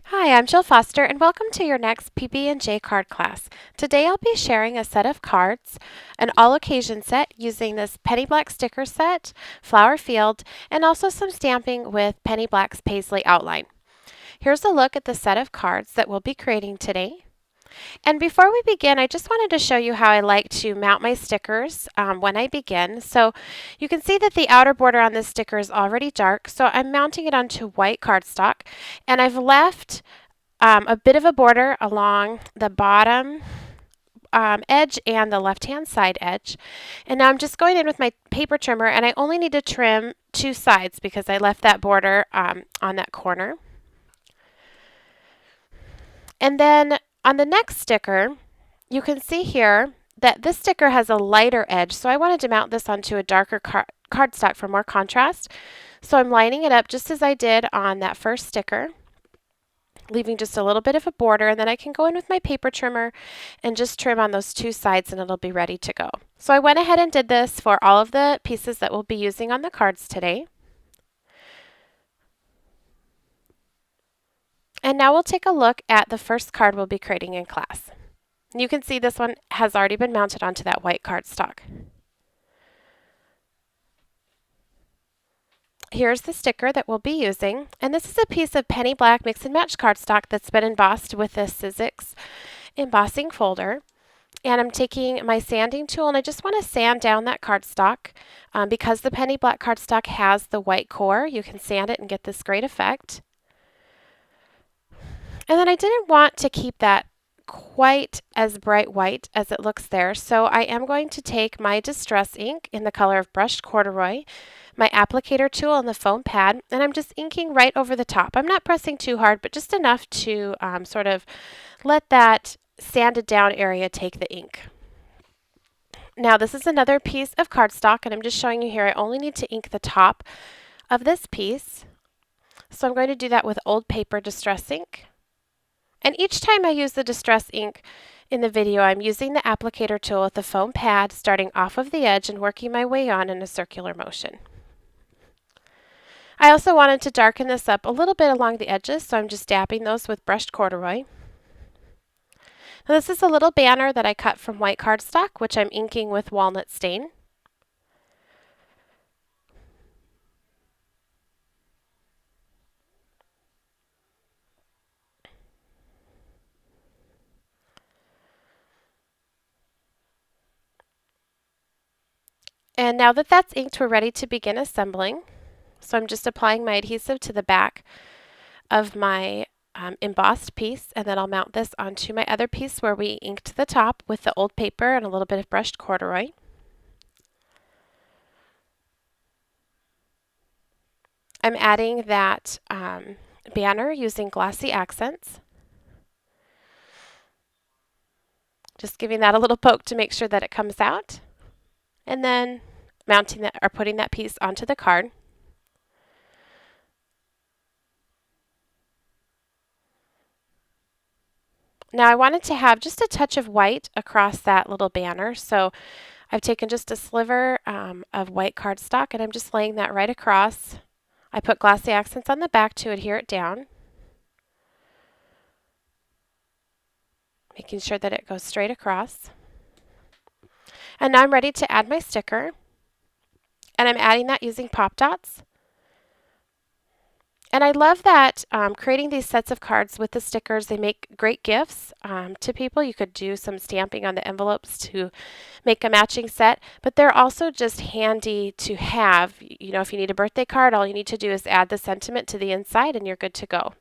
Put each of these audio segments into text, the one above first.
Hi, I'm Jill Foster, and welcome to your next PB&J card class. Today I'll be sharing a set of cards, an all-occasion set using this Penny Black sticker set, Flower Field, and also some stamping with Penny Black's Paisley outline. Here's a look at the set of cards that we'll be creating today. And before we begin, I just wanted to show you how I like to mount my stickers when I begin. So you can see that the outer border on this sticker is already dark, so I'm mounting it onto white cardstock, and I've left a bit of a border along the bottom edge and the left-hand side edge. And now I'm just going in with my paper trimmer, and I only need to trim two sides because I left that border on that corner. And then on the next sticker, you can see here that this sticker has a lighter edge, so I wanted to mount this onto a darker cardstock for more contrast. So I'm lining it up just as I did on that first sticker, leaving just a little bit of a border, and then I can go in with my paper trimmer and just trim on those two sides and it'll be ready to go. So I went ahead and did this for all of the pieces that we'll be using on the cards today. And now we'll take a look at the first card we'll be creating in class. You can see this one has already been mounted onto that white cardstock. Here's the sticker that we'll be using, and this is a piece of Penny Black Mix and Match cardstock that's been embossed with this Sizzix embossing folder. And I'm taking my sanding tool, and I just want to sand down that cardstock. Because the Penny Black cardstock has the white core, you can sand it and get this great effect. And then I didn't want to keep that quite as bright white as it looks there, so I am going to take my Distress ink in the color of Brushed Corduroy, my applicator tool and the foam pad, and I'm just inking right over the top. I'm not pressing too hard, but just enough to sort of let that sanded down area take the ink. Now this is another piece of cardstock, and I'm just showing you here I only need to ink the top of this piece. So I'm going to do that with Old Paper Distress ink. And each time I use the Distress ink in the video, I'm using the applicator tool with the foam pad, starting off of the edge and working my way on in a circular motion. I also wanted to darken this up a little bit along the edges, so I'm just dabbing those with Brushed Corduroy. Now this is a little banner that I cut from white cardstock, which I'm inking with walnut stain. And now that that's inked, we're ready to begin assembling. So I'm just applying my adhesive to the back of my embossed piece, and then I'll mount this onto my other piece where we inked the top with the old paper and a little bit of brushed corduroy. I'm adding that banner using glossy accents. Just giving that a little poke to make sure that it comes out. And then mounting that or putting that piece onto the card. Now I wanted to have just a touch of white across that little banner, so I've taken just a sliver of white cardstock and I'm just laying that right across. I put glossy accents on the back to adhere it down, making sure that it goes straight across. And now I'm ready to add my sticker, and I'm adding that using pop dots. And I love that creating these sets of cards with the stickers, they make great gifts to people. You could do some stamping on the envelopes to make a matching set, but they're also just handy to have. You know, if you need a birthday card, all you need to do is add the sentiment to the inside and you're good to go.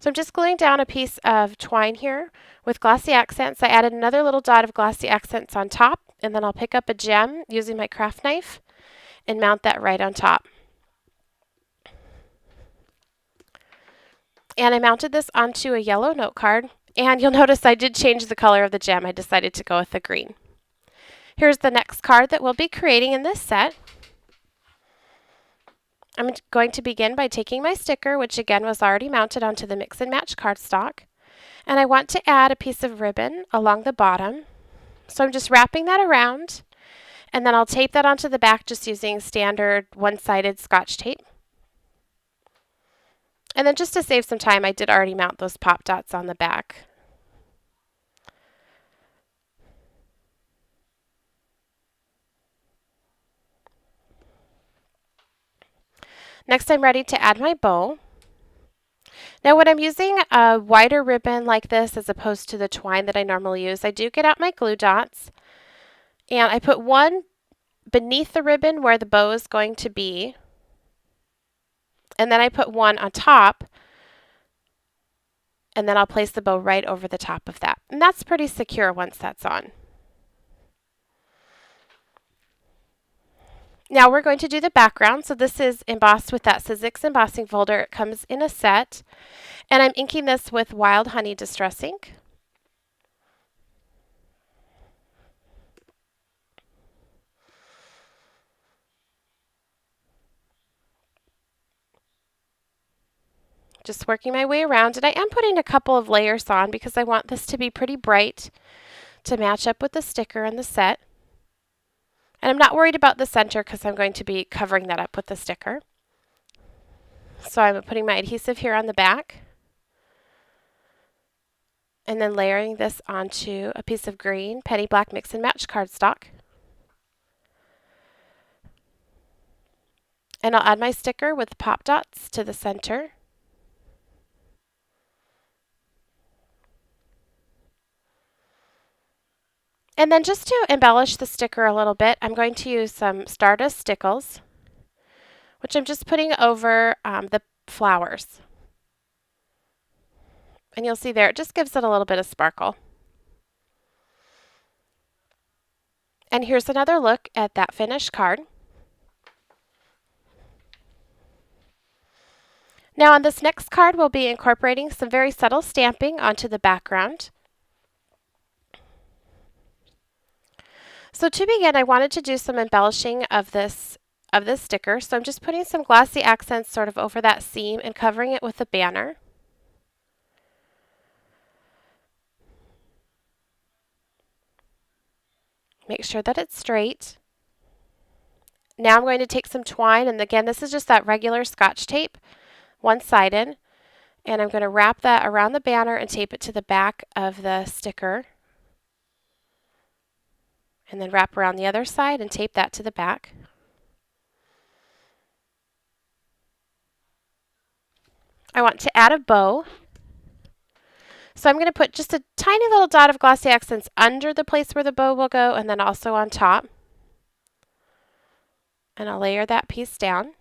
So I'm just gluing down a piece of twine here with glossy accents. I added another little dot of glossy accents on top, and then I'll pick up a gem using my craft knife and mount that right on top. And I mounted this onto a yellow note card, and you'll notice I did change the color of the gem. I decided to go with the green. Here's the next card that we'll be creating in this set. I'm going to begin by taking my sticker, which again was already mounted onto the Mix and Match cardstock, and I want to add a piece of ribbon along the bottom. So I'm just wrapping that around, and then I'll tape that onto the back just using standard one-sided Scotch tape. And then just to save some time, I did already mount those pop dots on the back. Next, I'm ready to add my bow. Now, when I'm using a wider ribbon like this as opposed to the twine that I normally use, I do get out my glue dots and I put one beneath the ribbon where the bow is going to be, and then I put one on top, and then I'll place the bow right over the top of that. And that's pretty secure once that's on. Now we're going to do the background. So this is embossed with that Sizzix embossing folder. It comes in a set. And I'm inking this with Wild Honey Distress ink. Just working my way around. And I am putting a couple of layers on because I want this to be pretty bright to match up with the sticker and the set. And I'm not worried about the center because I'm going to be covering that up with the sticker. So I'm putting my adhesive here on the back. And then layering this onto a piece of green Penny Black Mix and Match cardstock. And I'll add my sticker with pop dots to the center. And then just to embellish the sticker a little bit, I'm going to use some Stardust Stickles, which I'm just putting over the flowers. And you'll see there, it just gives it a little bit of sparkle. And here's another look at that finished card. Now on this next card, we'll be incorporating some very subtle stamping onto the background. So to begin, I wanted to do some embellishing of this sticker. So I'm just putting some glossy accents sort of over that seam and covering it with a banner. Make sure that it's straight. Now I'm going to take some twine, and again, this is just that regular Scotch tape, one-sided, and I'm going to wrap that around the banner and tape it to the back of the sticker. And then wrap around the other side and tape that to the back. I want to add a bow. So I'm going to put just a tiny little dot of glossy accents under the place where the bow will go, and then also on top. And I'll layer that piece down.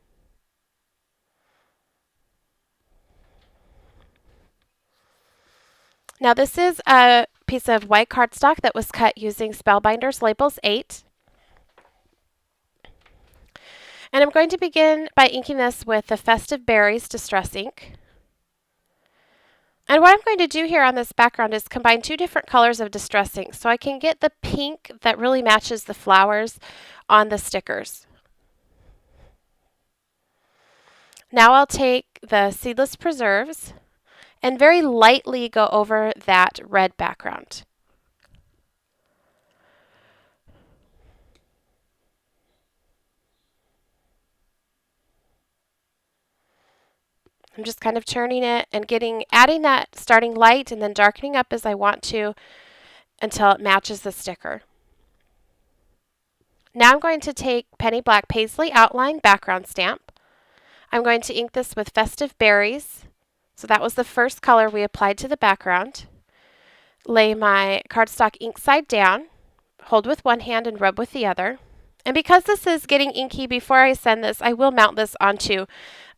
Now this is a piece of white cardstock that was cut using Spellbinders Labels 8. And I'm going to begin by inking this with the Festive Berries Distress ink. And what I'm going to do here on this background is combine two different colors of distress ink so I can get the pink that really matches the flowers on the stickers. Now I'll take the Seedless Preserves and very lightly go over that red background. I'm just kind of turning it and adding that starting light and then darkening up as I want to until it matches the sticker. Now I'm going to take Penny Black Paisley Outline Background Stamp. I'm going to ink this with Festive Berries. So that was the first color we applied to the background. Lay my cardstock ink side down, hold with one hand and rub with the other. And because this is getting inky, before I send this, I will mount this onto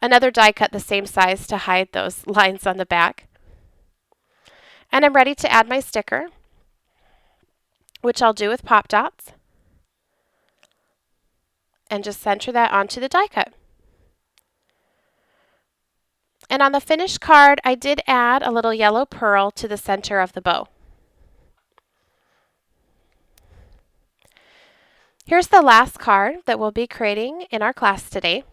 another die cut the same size to hide those lines on the back. And I'm ready to add my sticker, which I'll do with pop dots. And just center that onto the die cut. And on the finished card, I did add a little yellow pearl to the center of the bow. Here's the last card that we'll be creating in our class today.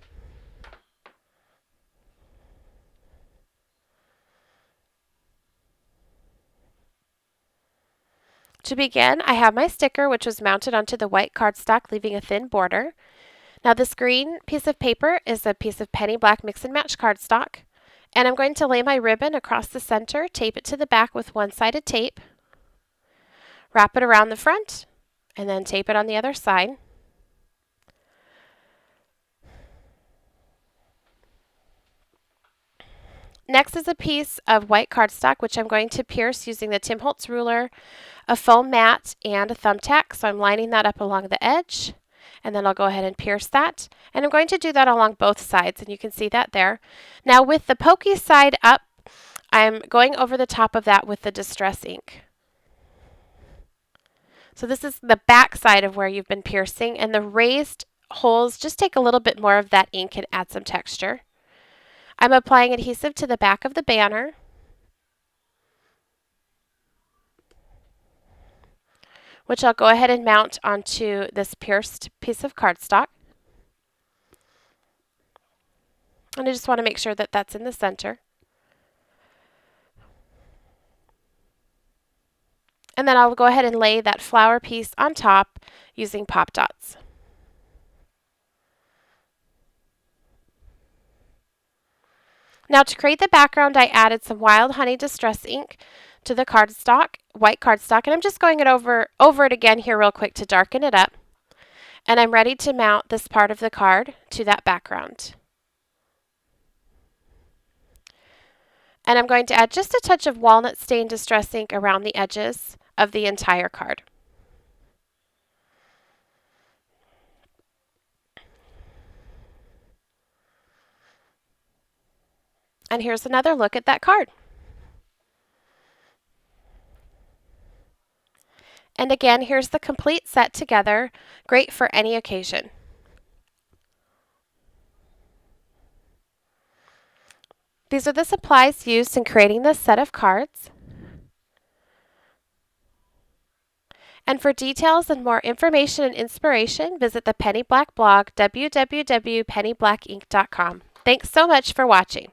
To begin, I have my sticker, which was mounted onto the white cardstock, leaving a thin border. Now this green piece of paper is a piece of Penny Black Mix and Match cardstock. And I'm going to lay my ribbon across the center, tape it to the back with one-sided tape, wrap it around the front, and then tape it on the other side. Next is a piece of white cardstock, which I'm going to pierce using the Tim Holtz ruler, a foam mat, and a thumbtack. So I'm lining that up along the edge, and then I'll go ahead and pierce that. And I'm going to do that along both sides, and you can see that there. Now with the pokey side up, I'm going over the top of that with the Distress ink. So this is the back side of where you've been piercing, and the raised holes, just take a little bit more of that ink and add some texture. I'm applying adhesive to the back of the banner. Which I'll go ahead and mount onto this pierced piece of cardstock. And I just want to make sure that that's in the center. And then I'll go ahead and lay that flower piece on top using pop dots. Now to create the background, I added some Wild Honey Distress ink to the cardstock, white cardstock, and I'm just going it over it again here real quick to darken it up. And I'm ready to mount this part of the card to that background. And I'm going to add just a touch of walnut stain distress ink around the edges of the entire card. And here's another look at that card. And again, here's the complete set together, great for any occasion. These are the supplies used in creating this set of cards. And for details and more information and inspiration, visit the Penny Black blog, www.pennyblackink.com. Thanks so much for watching.